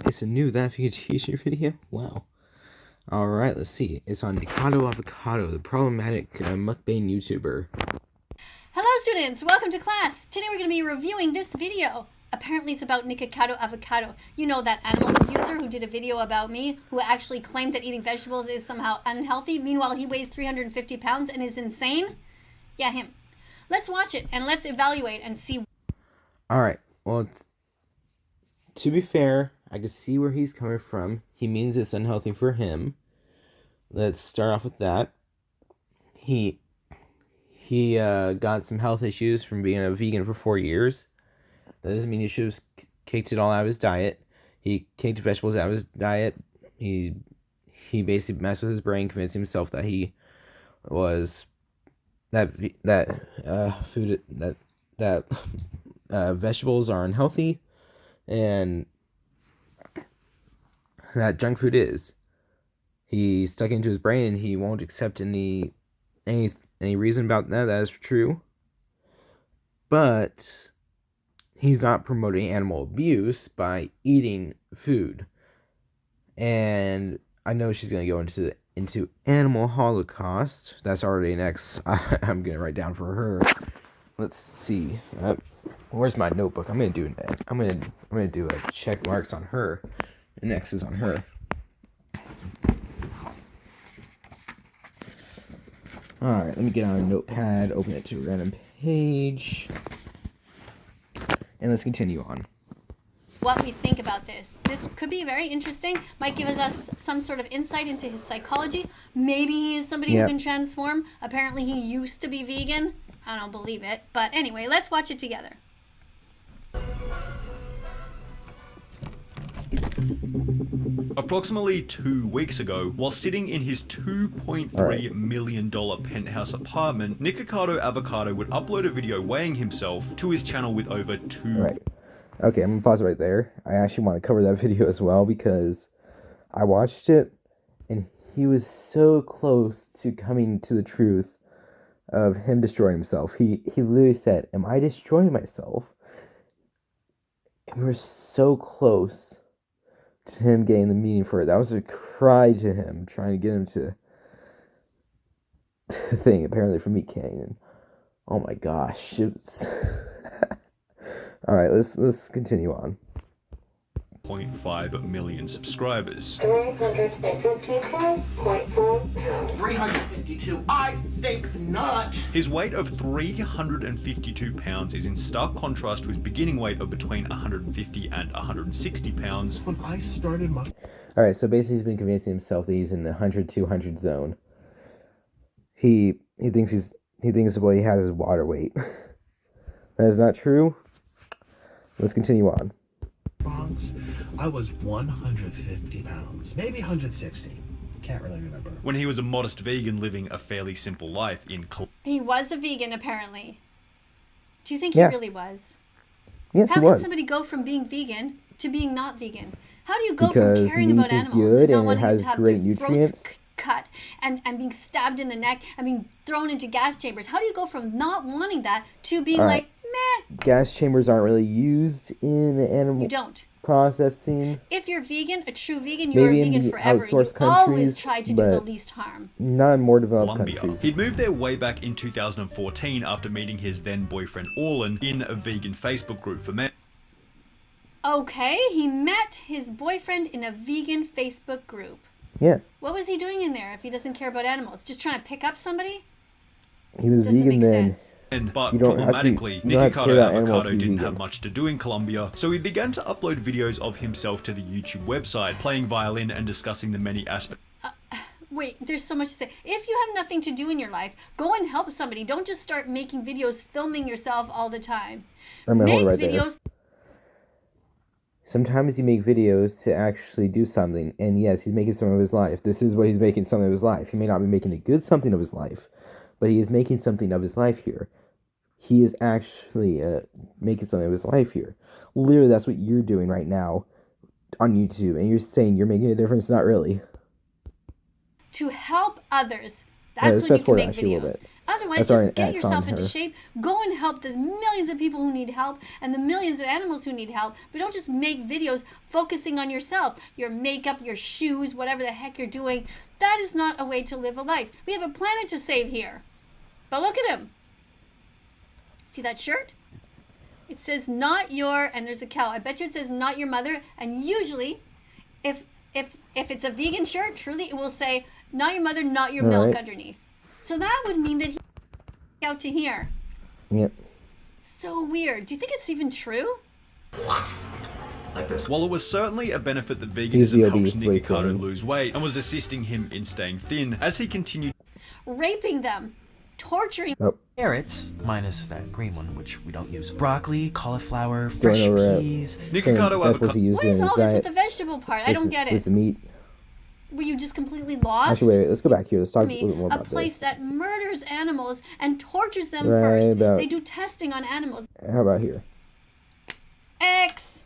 It's a new that vegetation video? Wow. Alright, let's see. It's on Nikacado Avacado, the problematic mukbang YouTuber. Hello students, welcome to class. Today we're going to be reviewing this video. Apparently it's about Nikacado Avacado. You know, that animal abuser who did a video about me, who actually claimed that eating vegetables is somehow unhealthy. Meanwhile, he weighs 350 pounds and is insane. Yeah, him. Let's watch it and let's evaluate and see. Alright, well, to be fair, I can see where he's coming from. He means it's unhealthy for him. Let's start off with that. He got some health issues from being a vegan for 4 years. That doesn't mean he should have kicked it all out of his diet. He kicked vegetables out of his diet. He basically messed with his brain, convinced himself that he was vegetables are unhealthy, and that junk food is. He stuck into his brain, and he won't accept any reason about that. That is true. But he's not promoting animal abuse by eating food. And I know she's gonna go into animal holocaust. That's already next. I'm gonna write down for her. Let's see. Where's my notebook? I'm gonna do a check marks on her. And next is on her. Alright, let me get on a notepad, open it to a random page, and let's continue on. What we think about this. This could be very interesting. Might give us some sort of insight into his psychology. Maybe he is somebody who can transform. Apparently he used to be vegan. I don't believe it. But anyway, let's watch it together. Approximately 2 weeks ago, while sitting in his $2.3 million penthouse apartment, Nikacado Avacado would upload a video weighing himself to his channel with over 2... Right. Okay, I'm gonna pause right there. I actually want to cover that video as well because I watched it and he was so close to coming to the truth of him destroying himself. He literally said, "Am I destroying myself?" And we were so close to him getting the meaning for it. That was a cry to him, trying to get him to thing, apparently from Meat Canyon. Oh my gosh. Alright, let's continue on. 0.5 million subscribers. 352, I think not. His weight of 352 pounds is in stark contrast to his beginning weight of between 150 and 160 pounds. When I started my... Alright, so basically he's been convincing himself that he's in the 100-200 zone. He thinks what he has is water weight. That is not true. Let's continue on. I was 150 pounds, maybe 160. Can't really remember. When he was a modest vegan living a fairly simple life in He was a vegan, apparently. Do you think he really was? Yes, How he was. can somebody go from being vegan to being not vegan? How do you go Because from caring about meat is animals good and not and it wanting has to have great their nutrients. throats cut and being stabbed in the neck and being thrown into gas chambers? How do you go from not wanting that to being like, meh? Gas chambers aren't really used in animal You don't. processing. If you're vegan, a true vegan, you're Maybe a in vegan the forever. You outsourced countries, always try to do the but least harm. not in more developed Colombia. countries. He'd moved there way back in 2014 after meeting his then boyfriend Orlin in a vegan Facebook group for men. Okay, he met his boyfriend in a vegan Facebook group. Yeah. What was he doing in there if he doesn't care about animals? Just trying to pick up somebody? He was Doesn't vegan make then. sense. But You don't have to be- problematically, you don't have to care Nikacado about animals to Avacado be didn't vegan. have much to do in Colombia, so he began to upload videos of himself to the YouTube website, playing violin and discussing the many aspects. Wait, there's so much to say. If you have nothing to do in your life, go and help somebody. Don't just start making videos, filming yourself all the time. I'm gonna Make hold it right videos. there. Sometimes you make videos to actually do something, and yes, he's making something of his life. This is what he's making something of his life. He may not be making a good something of his life, but he is making something of his life here. He is actually making something of his life here. Literally, that's what you're doing right now on YouTube, and you're saying you're making a difference. Not really. To help others. That's when you can make videos. Otherwise, That's our just get ex on yourself into her. shape. Go and help the millions of people who need help and the millions of animals who need help. But don't just make videos focusing on yourself, your makeup, your shoes, whatever the heck you're doing. That is not a way to live a life. We have a planet to save here. But look at him. See that shirt? It says not your, and there's a cow. I bet you it says not your mother. And usually, if it's a vegan shirt, truly it will say not your mother, not your milk underneath. So that would mean that he out to here. Yep. So weird. Do you think it's even true? Like this. While it was certainly a benefit that He's veganism the helped obese waste Nikacado man. lose weight and was assisting him in staying thin, as he continued Raping them, torturing. Oh, Carrots, minus that green one, which we don't use. Broccoli, cauliflower, fresh going over peas. Nikacado vegetables he avocado. used What in is his all this with diet. the vegetable part? I don't get With it. the meat. Were you just completely lost? Actually, wait, let's go back here. Let's talk a Me, little bit more a about place this. that murders animals and tortures them Right first. about- They do testing on animals. How about here? X.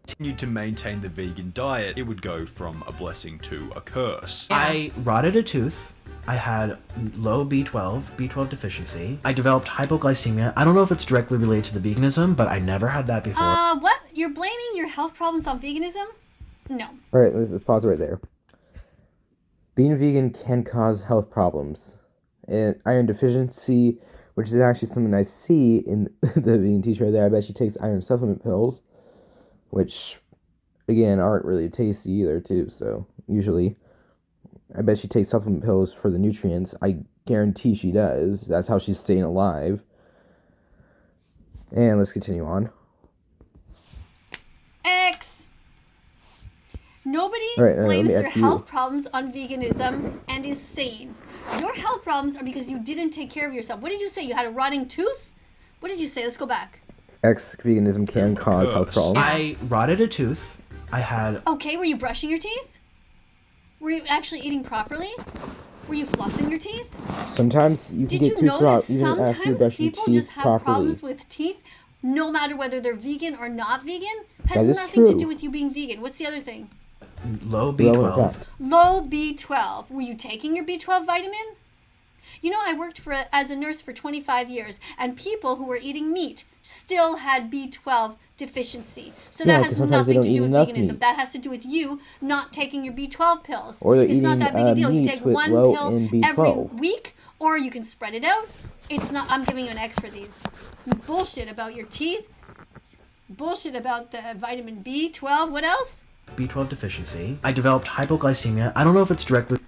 Continued to maintain the vegan diet, it would go from a blessing to a curse. I rotted a tooth. I had low B12 deficiency. I developed hypoglycemia. I don't know if it's directly related to the veganism, but I never had that before. What? You're blaming your health problems on veganism? No. All right, let's pause right there. Being vegan can cause health problems. And iron deficiency, which is actually something I see in the vegan teacher right there. I bet she takes iron supplement pills, which, again, aren't really tasty either, too. So, usually, I bet she takes supplement pills for the nutrients. I guarantee she does. That's how she's staying alive. And let's continue on. X. Nobody All right, let blames me their ask you. health problems on veganism and is sane. Your health problems are because you didn't take care of yourself. What did you say? You had a rotting tooth? What did you say? Let's go back. Veganism can cause health problems. I rotted a tooth. I had Okay, were you brushing your teeth? Were you actually eating properly? Were you flossing your teeth? Sometimes you can Did get you tooth know that rot even after you sometimes brush your people teeth just have properly. problems with teeth, no matter whether they're vegan or not vegan? Has That is nothing to true. do with you being vegan. What's the other thing? low Relevant B12. fact. Low B12. Were you taking your B12 vitamin? You know, I worked as a nurse for 25 years, and people who were eating meat still had B12 deficiency. So Yeah, that 'cause has sometimes they nothing to don't do eat with enough veganism. meat. That has to do with you not taking your B12 pills. Or they're It's not eating, that big a deal. You meats take with one low pill in every B12. week, or you can spread it out. It's not. I'm giving you an X for these. Bullshit about your teeth. Bullshit about the vitamin B12. What else? B12 deficiency. I developed hypoglycemia. I don't know if it's directly.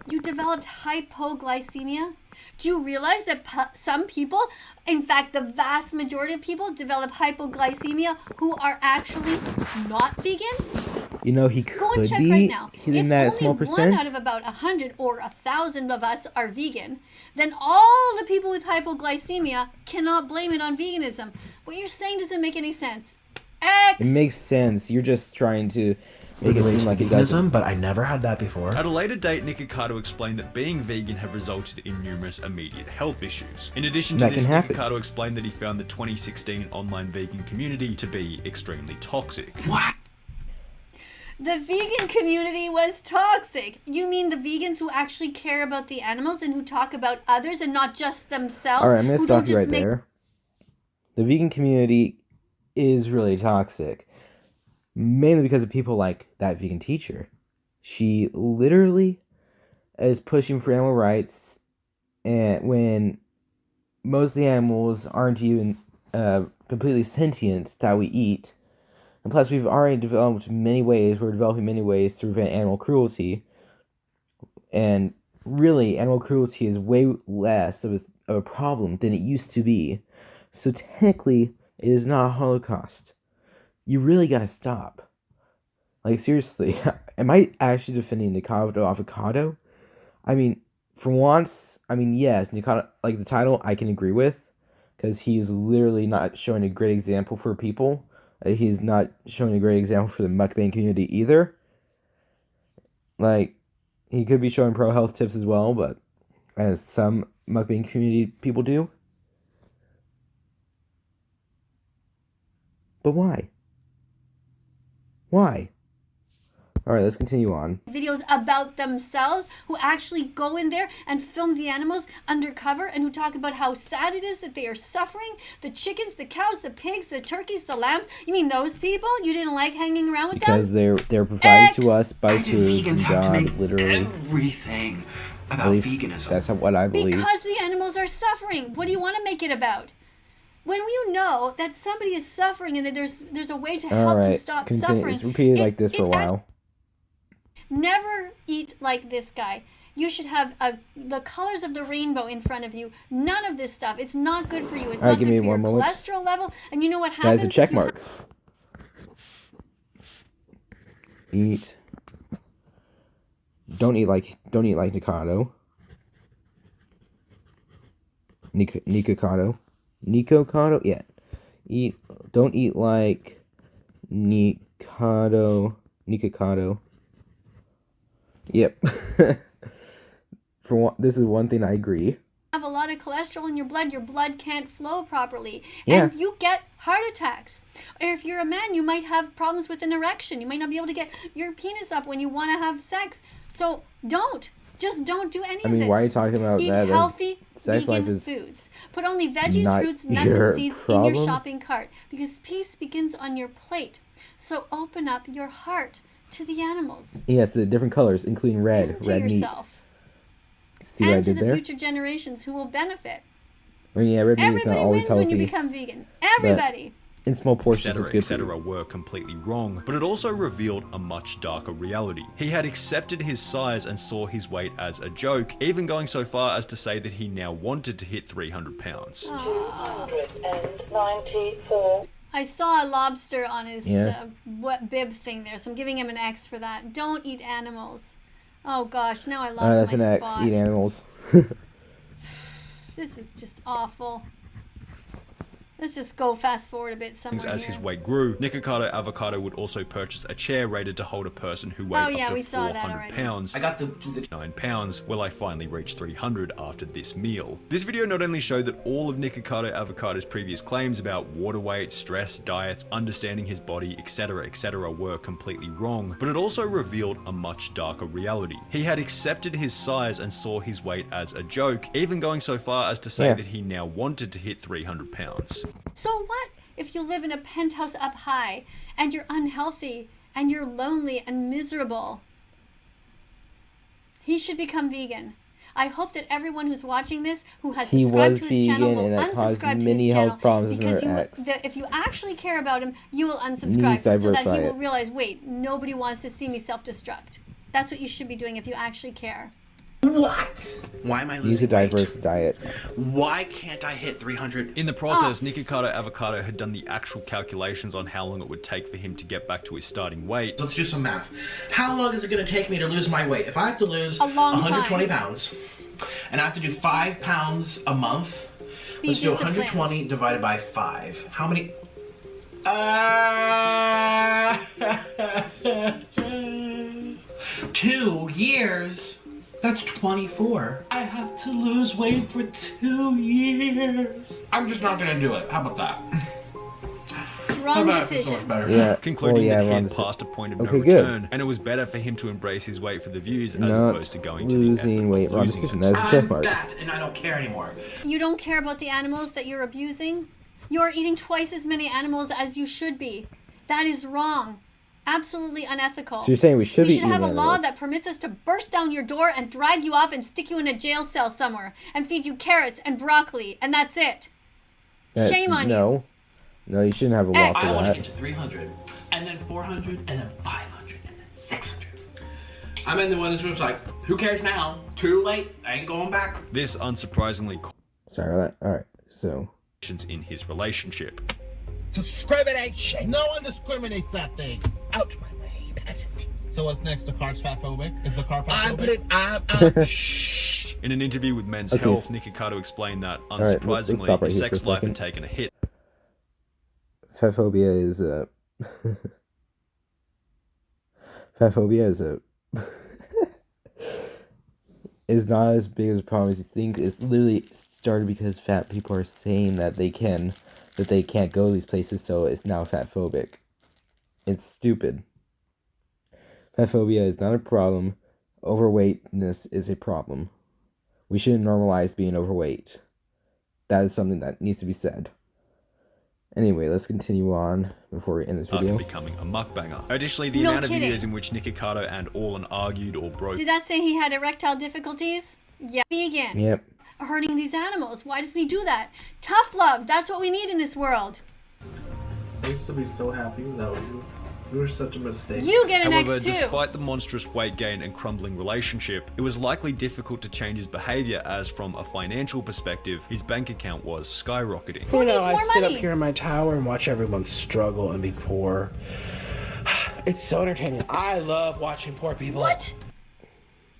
You developed hypoglycemia? Do you realize that some people, in fact, the vast majority of people, develop hypoglycemia who are actually not vegan? You know, he Go could and check be right now. hitting If that only small one percent. out of about 100 or 1,000 of us are vegan, then all the people with hypoglycemia cannot blame it on veganism. What you're saying doesn't make any sense. X. It makes sense. You're just trying to make it related seem to like it doesn't. veganism, but I never had that before. At a later date, Nikacado explained that being vegan had resulted in numerous immediate health issues. In addition to That this, can happen. Nikacado explained that he found the 2016 online vegan community to be extremely toxic. The vegan community was toxic. You mean the vegans who actually care about the animals and who talk about others and not just themselves? All right, I'm going to who stop don't you just right make- there. The vegan community is really toxic. Mainly because of people like that vegan teacher. She literally is pushing for animal rights, and when most of the animals aren't even completely sentient that we eat. And plus, we've already developed many ways, we're developing many ways to prevent animal cruelty. And really, animal cruelty is way less of a problem than it used to be. So technically, it is not a Holocaust. You really gotta stop. Like, seriously, am I actually defending Nikacado Avacado? I mean, for once, yes, Nikacado, like the title, I can agree with, because he's literally not showing a great example for people. He's not showing a great example for the mukbang community either. Like, he could be showing pro-health tips as well, but as some mukbang community people do. But why? Why? All right, let's continue on. videos about themselves, who actually go in there and film the animals undercover, and who talk about how sad it is that they are suffering. The chickens, the cows, the pigs, the turkeys, the lambs. You mean those people? You didn't like hanging around with Because them? they're provided to us by I do food vegans from have to God, make literally. everything At about least veganism. that's what I believe. Because the animals are suffering. What do you want to make it about? When you know that somebody is suffering and that there's a way to All help them right, stop continue. suffering. It's repeated it- like this for a it while. Never eat like this guy. You should have the colors of the rainbow in front of you. None of this stuff. It's not good for you. It's All right, not give good me for your one moment. cholesterol level. And you know what That happens? is a check if you mark. Eat. Don't eat like Nikacado. Nikacado. Nikacado? Yeah. Don't eat like Nikacado. Yep. This is one thing I agree. have a lot of cholesterol in your blood can't flow properly. Yeah. And you get heart attacks. Or if you're a man, you might have problems with an erection. You might not be able to get your penis up when you want to have sex. So just don't do any I of mean, this. why are you talking about Eat that? healthy Sex vegan life is foods. Put only veggies, not fruits, nuts, your and seeds in your problem. shopping cart, because peace begins on your plate. So open up your heart to the animals Yes, the different colors, including red. and to Red meat. yourself See what I and to did the there? future generations who will benefit. I mean, yeah, red meat is not Everybody always wins when you healthy. become vegan. Everybody. In small portions, etc., it's good for etc., you. were completely wrong, but it also revealed a much darker reality. He had accepted his size and saw his weight as a joke, even going so far as to say that he now wanted to hit 300 pounds. 294. I saw a lobster on his Yeah. bib thing there, so I'm giving him an X for that. Don't eat animals. Oh gosh, now I lost That's my an X. spot. Eat animals. This is just awful. Let's just go fast forward a bit somewhere As here. his weight grew, Nikacado Avacado would also purchase a chair rated to hold a person who weighed Oh, yeah, up we to saw that 400 already. pounds. I got the 9 pounds. Well, I finally reached 300 after this meal. This video not only showed that all of Nikacado Avocado's previous claims about water weight, stress, diets, understanding his body, etc., etc., were completely wrong, but it also revealed a much darker reality. He had accepted his size and saw his weight as a joke, even going so far as to say Yeah. that he now wanted to hit 300 pounds. So what if you live in a penthouse up high and you're unhealthy and you're lonely and miserable? He should become vegan. I hope that everyone who's watching this, who has He subscribed was to his channel, vegan will and it caused unsubscribe to many his health channel, problems because with her ex. if you actually care about him, you will Needs unsubscribe to so that he diversify will it. realize, wait, nobody wants to see me self-destruct. That's what you should be doing if you actually care. What? Why am I losing Use a diverse weight? diet. Why can't I hit 300? In the process, Oh. Nikacado Avocado had done the actual calculations on how long it would take for him to get back to his starting weight. Let's do some math. How long is it going to take me to lose my weight? If I have to lose A long 120 time. pounds, and I have to do 5 pounds a month, Be let's do disciplined. 120 divided by 5. How many? 2 years. That's 24. I have to lose weight for 2 years. I'm just not gonna do it. How about that? Wrong How about that? So much decision. better. Yeah. Concluding yeah, that he wrong had decision. passed a point of Okay, no good. return, and it was better for him to embrace his weight for the views as Not opposed to going to the effort losing weight. of Wrong losing decision. it. That's a check I'm mark. fat and I don't care anymore. You don't care about the animals that you're abusing? You are eating twice as many animals as you should be. That is wrong. Absolutely unethical. So you're saying we should We be should have a eating law animals. that permits us to burst down your door and drag you off and stick you in a jail cell somewhere and feed you carrots and broccoli, and that's it. That's- Shame on you. No. No, you shouldn't have a law X. for I want to that. get to 300, and then 400, and then 500, and then 600. I'm in the one that's just like, who cares now? Too late. I ain't going back. This unsurprisingly Sorry about that. All right. So cautions in his relationship. Discrimination. No one discriminates that thing. Out my way, passage. So what's next? The car's fat phobic? Is the car fat phobic? In an interview with Men's Okay. Health, Nikacado explained that, right, let's unsurprisingly, stop right his here for a sex life second. had taken a hit. fatphobia is fatphobia is is not as big as a problem as you think. It's literally started because fat people are saying that they can't go to these places, so it's now fatphobic. It's stupid. Fat phobia is not a problem. Overweightness is a problem. We shouldn't normalize being overweight. That is something that needs to be said. Anyway, let's continue on before we end this After video. becoming a mukbanger. Additionally, the No amount of kidding. videos in which Nikacado and Orlan argued or broke. Did that say he had erectile difficulties? Yeah. Vegan. Yep. Hurting these animals. Why doesn't he do that? Tough love. That's what we need in this world. I used to be so happy without you. You were such a mistake. You get an However, X too. despite the monstrous weight gain and crumbling relationship, it was likely difficult to change his behavior as from a financial perspective, his bank account was skyrocketing. Who You know, needs I more sit money? up here in my tower and watch everyone struggle and be poor. It's so entertaining. I love watching poor people. What?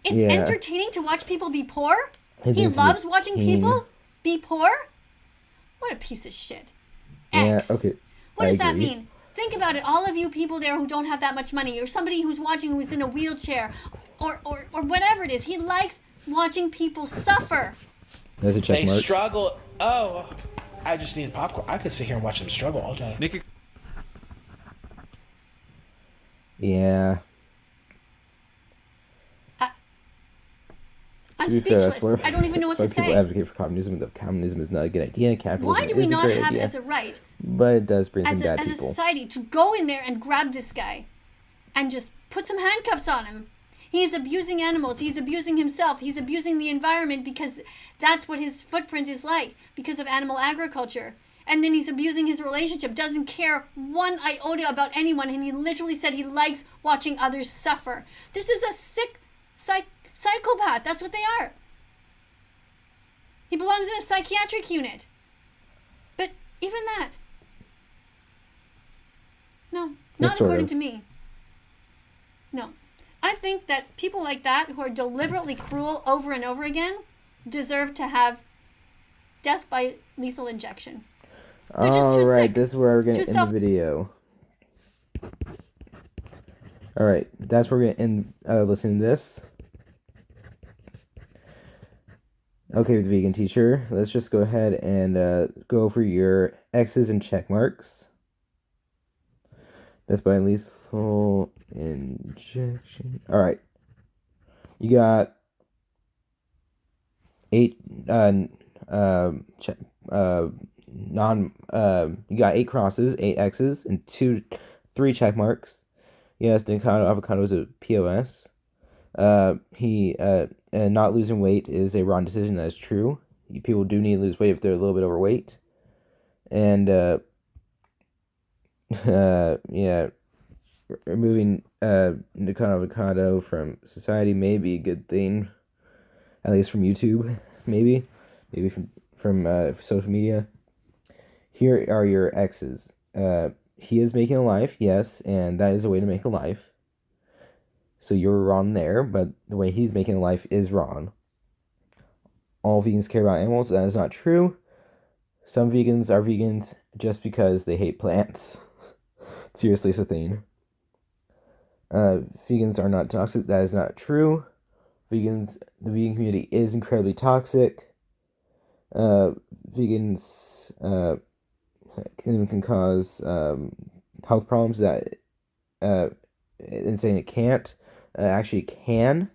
It's Yeah. entertaining to watch people be poor? He He thinks loves it's watching entertaining. people be poor? What a piece of shit. Yeah, X. okay. What I does that agree. mean? Think about it, all of you people there who don't have that much money, or somebody who's watching who's in a wheelchair, or whatever it is. He likes watching people suffer. There's a check They mark. struggle. Oh, I just need popcorn. I could sit here and watch them struggle all day. Yeah. I'm To be fair, speechless. I don't even know what to that's why people say. advocate for communism. That communism is not a good idea. Capitalism Why do we is a not great have it idea, as a right, but it does bring some as bad a people. society, to go in there and grab this guy and just put some handcuffs on him? He's abusing animals. He's abusing himself. He's abusing the environment because that's what his footprint is like because of animal agriculture. And then he's abusing his relationship, doesn't care one iota about anyone, and he literally said he likes watching others suffer. This is a sick psychopath. That's what they are. He belongs in a psychiatric unit. But even that. No, not sort according of. to me. No. I think that people like that who are deliberately cruel over and over again deserve to have death by lethal injection. They're just too Alright, sick. this is where we're going Too to end the video. Alright, that's where we're going to end listening to this. Okay, with vegan teacher, let's just go ahead and go over your X's and check marks. Death by lethal injection. Alright. You got 8 you got 8 crosses, 8 X's, and 3 check marks. Yes, Nikacado Avacado is a POS. Not losing weight is a wrong decision. That is true. People do need to lose weight if they're a little bit overweight. And yeah, removing Nikacado Avocado from society may be a good thing, at least from YouTube, maybe from social media. Here are your X's. He is making a life, yes, and that is a way to make a life. So you're wrong there, but the way he's making a life is wrong. All vegans care about animals. That is not true. Some vegans are vegans just because they hate plants. Seriously, it's a thing. Vegans are not toxic. That is not true. The vegan community is incredibly toxic. Vegans can cause health problems that and saying it can't actually can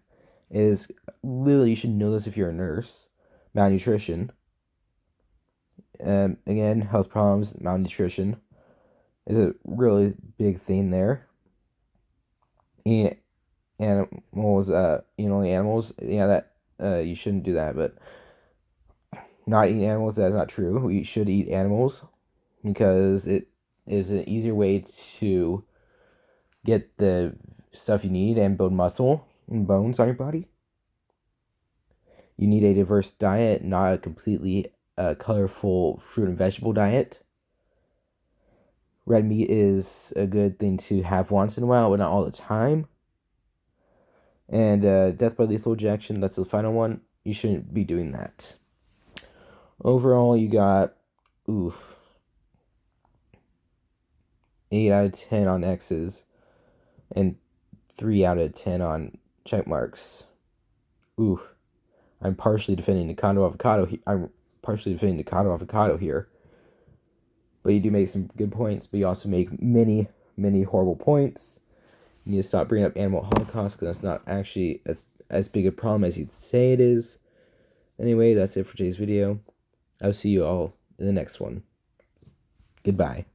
is literally, you should know this if you're a nurse. Malnutrition, again, health problems, malnutrition is a really big thing there. Eating animals, only animals, yeah, that you shouldn't do that. But not eating animals, that's not true. We should eat animals because it is an easier way to get the stuff you need and build muscle and bones on your body. You need a diverse diet, not a completely colorful fruit and vegetable diet. Red meat is a good thing to have once in a while, but not all the time. And death by lethal injection, that's the final one. You shouldn't be doing that. Overall, you got 8 out of 10 on X's and 3 out of 10 on check marks. I'm partially defending Nikacado Avocado here. But you do make some good points, but you also make many, many horrible points. You need to stop bringing up animal holocaust because that's not actually as big a problem as you'd say it is. Anyway, that's it for today's video. I'll see you all in the next one. Goodbye.